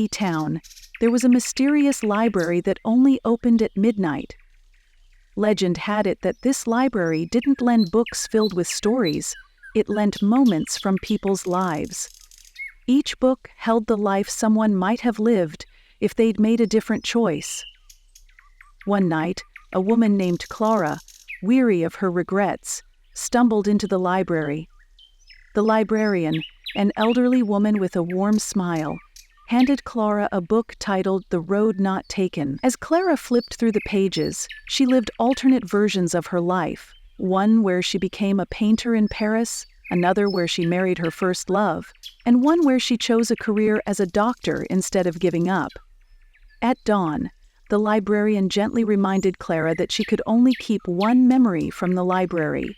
town, there was a mysterious library that only opened at midnight. Legend had it that this library didn't lend books filled with stories, it lent moments from people's lives. Each book held the life someone might have lived if they'd made a different choice. One night, a woman named Clara, weary of her regrets, stumbled into the library. The librarian, an elderly woman with a warm smile, handed Clara a book titled The Road Not Taken. As Clara flipped through the pages, she lived alternate versions of her life, one where she became a painter in Paris, another where she married her first love, and one where she chose a career as a doctor instead of giving up. At dawn, the librarian gently reminded Clara that she could only keep one memory from the library.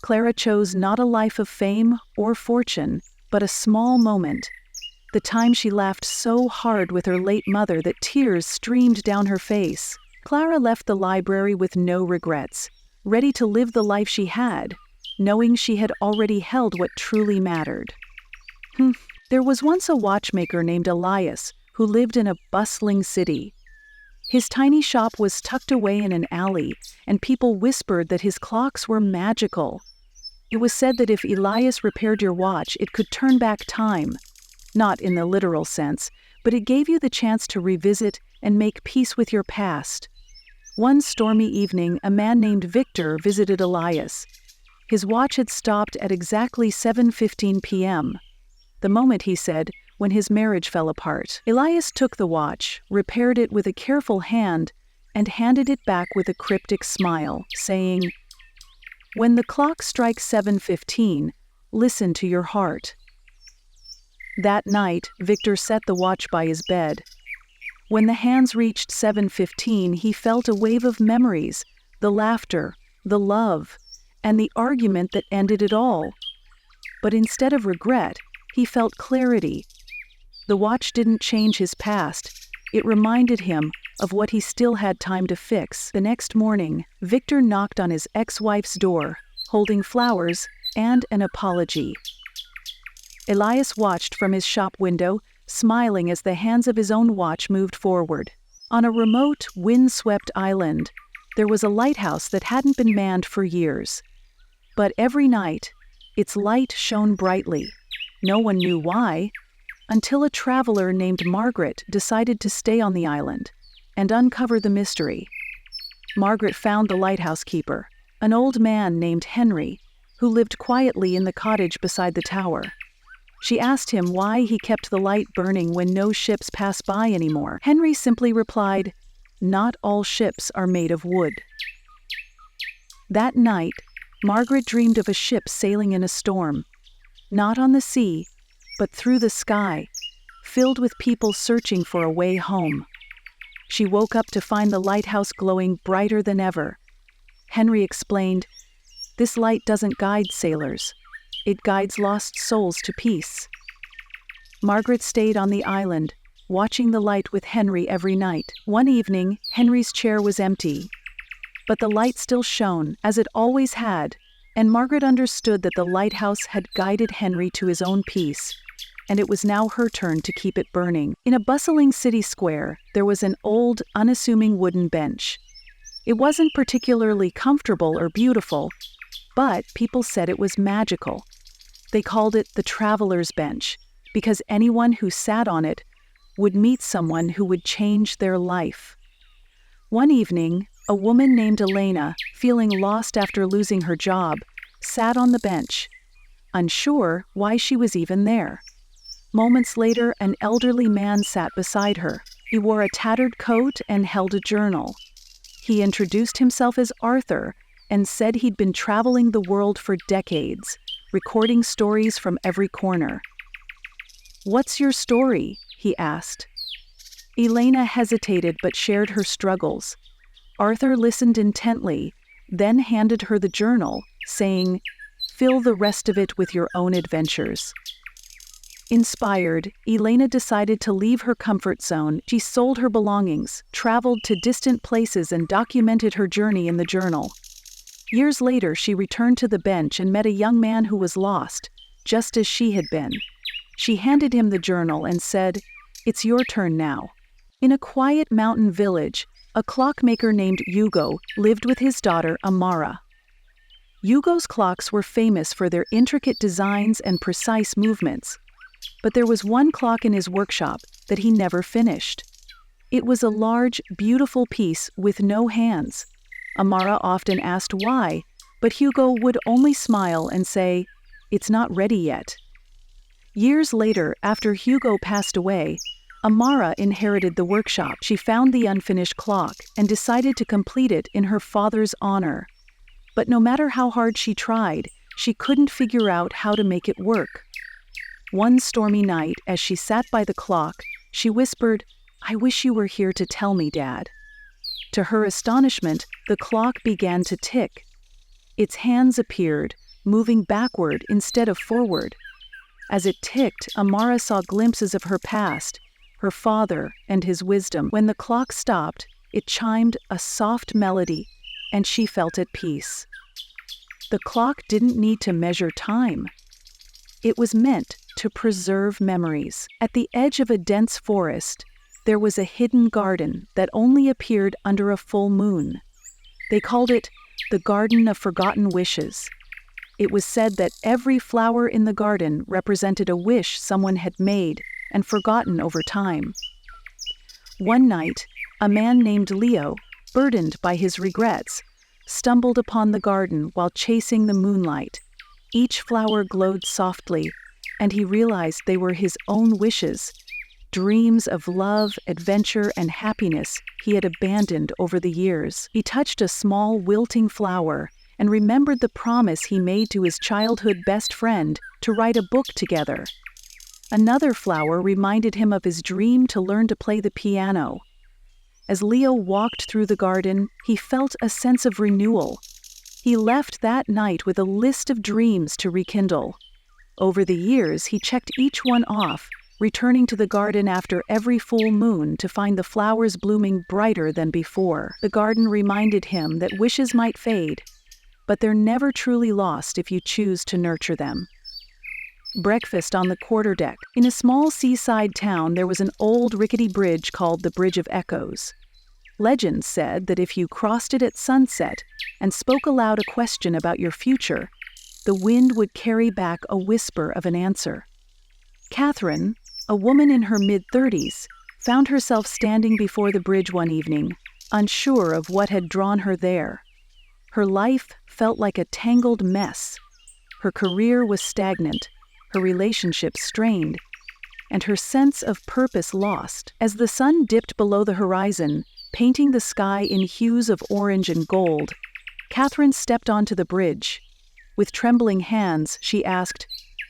Clara chose not a life of fame or fortune, but a small moment. The time she laughed so hard with her late mother that tears streamed down her face. Clara left the library with no regrets, ready to live the life she had, knowing she had already held what truly mattered. There was once a watchmaker named Elias who lived in a bustling city. His tiny shop was tucked away in an alley, and people whispered that his clocks were magical. It was said that if Elias repaired your watch, it could turn back time. Not in the literal sense, but it gave you the chance to revisit and make peace with your past. One stormy evening, a man named Victor visited Elias. His watch had stopped at exactly 7:15 p.m., the moment, he said, when his marriage fell apart. Elias took the watch, repaired it with a careful hand, and handed it back with a cryptic smile, saying, "When the clock strikes 7:15, listen to your heart." That night, Victor set the watch by his bed. When the hands reached 7:15, he felt a wave of memories, the laughter, the love, and the argument that ended it all. But instead of regret, he felt clarity. The watch didn't change his past. It reminded him of what he still had time to fix. The next morning, Victor knocked on his ex-wife's door, holding flowers and an apology. Elias watched from his shop window, smiling as the hands of his own watch moved forward. On a remote, wind-swept island, there was a lighthouse that hadn't been manned for years. But every night, its light shone brightly. No one knew why, until a traveler named Margaret decided to stay on the island and uncover the mystery. Margaret found the lighthouse keeper, an old man named Henry, who lived quietly in the cottage beside the tower. She asked him why he kept the light burning when no ships pass by anymore. Henry simply replied, "Not all ships are made of wood." That night, Margaret dreamed of a ship sailing in a storm, not on the sea, but through the sky, filled with people searching for a way home. She woke up to find the lighthouse glowing brighter than ever. Henry explained, "This light doesn't guide sailors. It guides lost souls to peace." Margaret stayed on the island, watching the light with Henry every night. One evening, Henry's chair was empty, but the light still shone, as it always had, and Margaret understood that the lighthouse had guided Henry to his own peace, and it was now her turn to keep it burning. In a bustling city square, there was an old, unassuming wooden bench. It wasn't particularly comfortable or beautiful, but people said it was magical. They called it the Traveler's Bench, because anyone who sat on it would meet someone who would change their life. One evening, a woman named Elena, feeling lost after losing her job, sat on the bench, unsure why she was even there. Moments later, an elderly man sat beside her. He wore a tattered coat and held a journal. He introduced himself as Arthur and said he'd been traveling the world for decades, recording stories from every corner. "What's your story?" he asked. Elena hesitated but shared her struggles. Arthur listened intently, then handed her the journal, saying, "Fill the rest of it with your own adventures." Inspired, Elena decided to leave her comfort zone. She sold her belongings, traveled to distant places, and documented her journey in the journal. Years later, she returned to the bench and met a young man who was lost, just as she had been. She handed him the journal and said, It's your turn now." In a quiet mountain village, a clockmaker named Hugo lived with his daughter Amara. Hugo's clocks were famous for their intricate designs and precise movements, but there was one clock in his workshop that he never finished. It was a large, beautiful piece with no hands. Amara often asked why, but Hugo would only smile and say, "It's not ready yet." Years later, after Hugo passed away, Amara inherited the workshop. She found the unfinished clock and decided to complete it in her father's honor. But no matter how hard she tried, she couldn't figure out how to make it work. One stormy night, as she sat by the clock, she whispered, "I wish you were here to tell me, Dad." To her astonishment, the clock began to tick. Its hands appeared, moving backward instead of forward. As it ticked, Amara saw glimpses of her past, her father, and his wisdom. When the clock stopped, it chimed a soft melody, and she felt at peace. The clock didn't need to measure time. It was meant to preserve memories. At the edge of a dense forest, there was a hidden garden that only appeared under a full moon. They called it the Garden of Forgotten Wishes. It was said that every flower in the garden represented a wish someone had made and forgotten over time. One night, a man named Leo, burdened by his regrets, stumbled upon the garden while chasing the moonlight. Each flower glowed softly, and he realized they were his own wishes, dreams of love, adventure, and happiness he had abandoned over the years. He touched a small, wilting flower and remembered the promise he made to his childhood best friend to write a book together. Another flower reminded him of his dream to learn to play the piano. As Leo walked through the garden, he felt a sense of renewal. He left that night with a list of dreams to rekindle. Over the years, he checked each one off, returning to the garden after every full moon to find the flowers blooming brighter than before. The garden reminded him that wishes might fade, but they're never truly lost if you choose to nurture them. Breakfast on the quarterdeck. In a small seaside town, there was an old rickety bridge called the Bridge of Echoes. Legend said that if you crossed it at sunset and spoke aloud a question about your future, the wind would carry back a whisper of an answer. Catherine, a woman in her mid-30s, found herself standing before the bridge one evening, unsure of what had drawn her there. Her life felt like a tangled mess. Her career was stagnant, her relationships strained, and her sense of purpose lost. As the sun dipped below the horizon, painting the sky in hues of orange and gold, Catherine stepped onto the bridge. With trembling hands, she asked,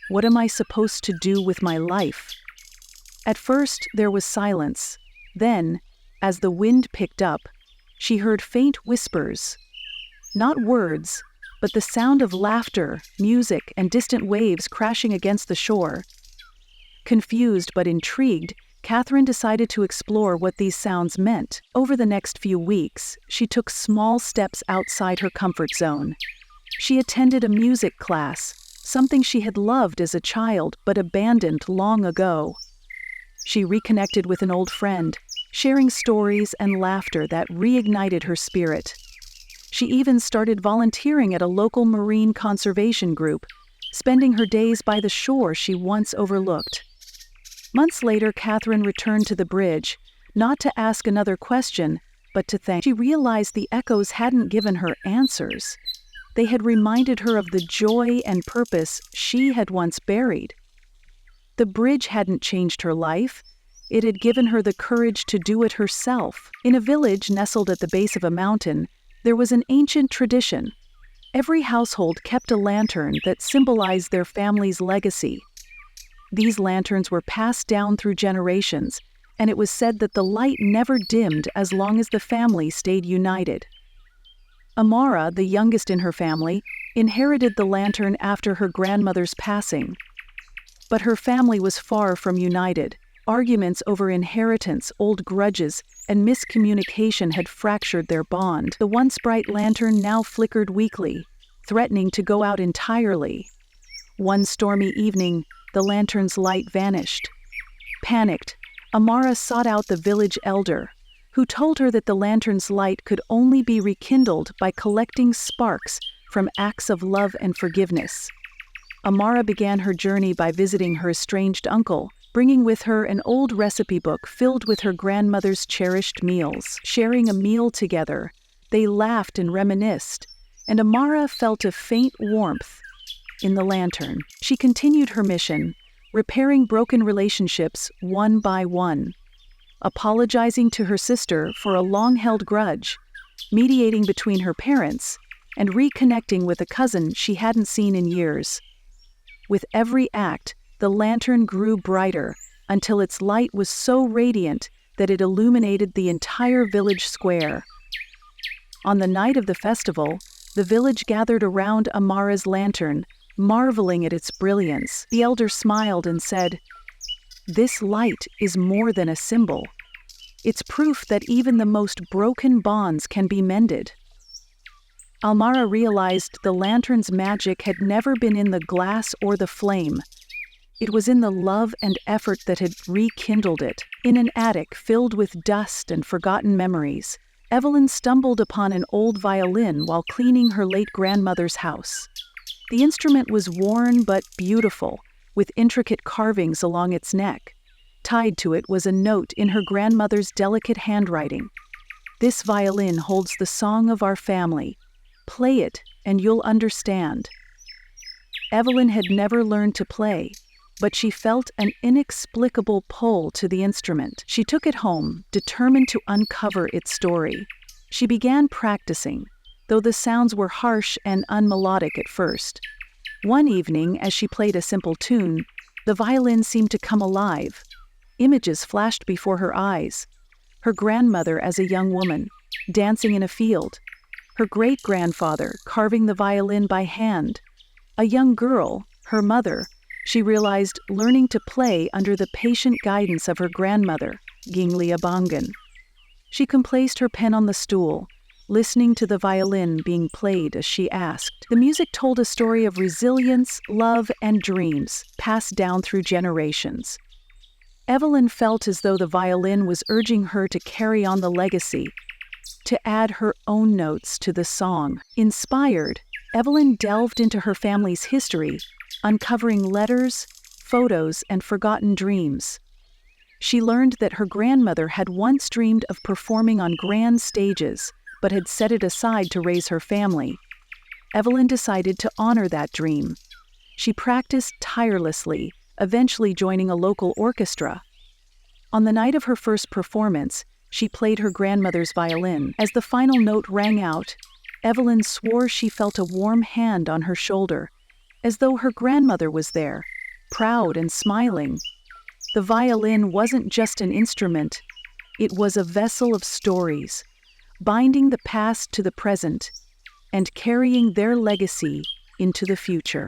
"What am I supposed to do with my life?" At first, there was silence. Then, as the wind picked up, she heard faint whispers. Not words, but the sound of laughter, music, and distant waves crashing against the shore. Confused but intrigued, Catherine decided to explore what these sounds meant. Over the next few weeks, she took small steps outside her comfort zone. She attended a music class, something she had loved as a child but abandoned long ago. She reconnected with an old friend, sharing stories and laughter that reignited her spirit. She even started volunteering at a local marine conservation group, spending her days by the shore she once overlooked. Months later, Catherine returned to the bridge, not to ask another question, but to thank. She realized the echoes hadn't given her answers. They had reminded her of the joy and purpose she had once buried. The bridge hadn't changed her life. It had given her the courage to do it herself. In a village nestled at the base of a mountain, there was an ancient tradition. Every household kept a lantern that symbolized their family's legacy. These lanterns were passed down through generations, and it was said that the light never dimmed as long as the family stayed united. Amara, the youngest in her family, inherited the lantern after her grandmother's passing. But her family was far from united. Arguments over inheritance, old grudges, and miscommunication had fractured their bond. The once bright lantern now flickered weakly, threatening to go out entirely. One stormy evening, the lantern's light vanished. Panicked, Amara sought out the village elder, who told her that the lantern's light could only be rekindled by collecting sparks from acts of love and forgiveness. Amara began her journey by visiting her estranged uncle, bringing with her an old recipe book filled with her grandmother's cherished meals. Sharing a meal together, they laughed and reminisced, and Amara felt a faint warmth in the lantern. She continued her mission, repairing broken relationships one by one, apologizing to her sister for a long-held grudge, mediating between her parents, and reconnecting with a cousin she hadn't seen in years. With every act, the lantern grew brighter until its light was so radiant that it illuminated the entire village square. On the night of the festival, the village gathered around Amara's lantern, marveling at its brilliance. The elder smiled and said, "This light is more than a symbol. It's proof that even the most broken bonds can be mended." Amara realized the lantern's magic had never been in the glass or the flame. It was in the love and effort that had rekindled it. In an attic filled with dust and forgotten memories, Evelyn stumbled upon an old violin while cleaning her late grandmother's house. The instrument was worn but beautiful, with intricate carvings along its neck. Tied to it was a note in her grandmother's delicate handwriting. "This violin holds the song of our family. Play it, and you'll understand." Evelyn had never learned to play, but she felt an inexplicable pull to the instrument. She took it home, determined to uncover its story. She began practicing, though the sounds were harsh and unmelodic at first. One evening, as she played a simple tune, the violin seemed to come alive. Images flashed before her eyes. Her grandmother as a young woman, dancing in a field. Her great-grandfather carving the violin by hand. A young girl, her mother, she realized, learning to play under the patient guidance of her grandmother, Ginglia Bangan. She composed her pen on the stool, listening to the violin being played as she asked. The music told a story of resilience, love, and dreams, passed down through generations. Evelyn felt as though the violin was urging her to carry on the legacy, to add her own notes to the song. Inspired, Evelyn delved into her family's history, uncovering letters, photos, and forgotten dreams. She learned that her grandmother had once dreamed of performing on grand stages, but had set it aside to raise her family. Evelyn decided to honor that dream. She practiced tirelessly, eventually joining a local orchestra. On the night of her first performance, she played her grandmother's violin. As the final note rang out, Evelyn swore she felt a warm hand on her shoulder, as though her grandmother was there, proud and smiling. The violin wasn't just an instrument, it was a vessel of stories, binding the past to the present and carrying their legacy into the future.